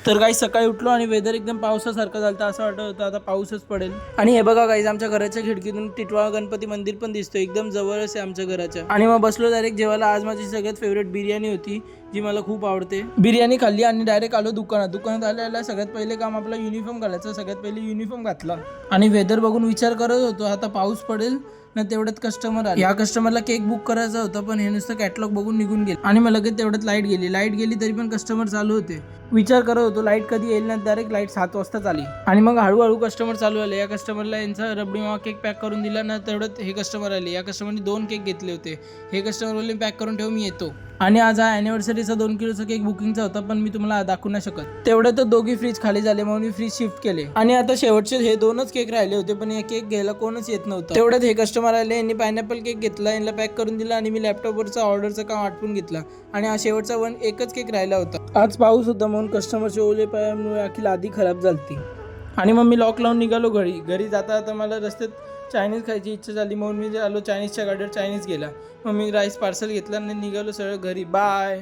तर गाईज सकाळी उठलो आणि वेदर एकदम पावसासारखं झालं, असं वाटत होतं आता पाऊसच पडेल। आणि हे बघा गाईज, आमच्या घराच्या खिडकीतून टिटवाळा गणपती मंदिर पण दिसतो, एकदम जवळच आहे आमच्या घराच्या। आणि मग बसलो डायरेक्ट जेवायला। आज माझी सगळ्यात फेवरेट बिर्याणी होती, जी मला खूप आवडते। बिर्याणी खाल्ली आणि डायरेक्ट आलो दुकानात आल्याला सगळ्यात पहिले काम आपला युनिफॉर्म घालायचं। सगळ्यात पहिले युनिफॉर्म घातला आणि वेदर बघून विचार करत होतो आता पाऊस पडेल ना, तेवढ्यात कस्टमर आले। या कस्टमरला केक बुक करायचा होता, पण हे नुसतं कॅटलॉग बघून निघून गेले आणि मग लगेच तेवढ्यात लाईट गेली तरी पण कस्टमर चालू होते। विचार करत होतो लाईट कधी येईल ना, डायरेक्ट लाईट 7 वाजता आली आणि मग हळूहळू कस्टमर चालू आले। या कस्टमरला यांचा रबडी मावा केक पॅक करून दिला ना, तेवढ्यात हे कस्टमर आले। या कस्टमरने 2 केक घेतले होते। हे कस्टमर बोलले पॅक करून ठेव, मी येतो। आणि आज हा अॅनिव्हर्सरीचा 2 किलोचा केक बुकिंगचा होता, पण मी तुम्हाला दाखवू नाही शकत। तेवढ्यात दोघी फ्रीज खाली झाले, म्हणून मी फ्रीज शिफ्ट केले आणि आता शेवटचे हे 2च केक राहिले होते, पण हे केक घ्यायला कोणच येत नव्हतं। तेवढ्यात हे कस्टमर आले, यांनी पायनॅपल केक घेतला, यांना पॅक करून दिला आणि मी लॅपटॉपवरचा ऑर्डरचं काम आटपून घेतला आणि हा शेवटचा एकच केक राहिला होता। आज पाऊस होता म्हणून कस्टमरचे ओले पायामुळे अखिल आधी खराब झालती आणि मग मी लॉक लावून निघालो घरी जाता मला रस्त्यात चायनीज खायची इच्छा झाली, म्हणून मी आलो चायनीजच्या गाडीवर, चायनीज गेला। मग मी राईस पार्सल घेतला आणि निघालो सरळ घरी। बाय।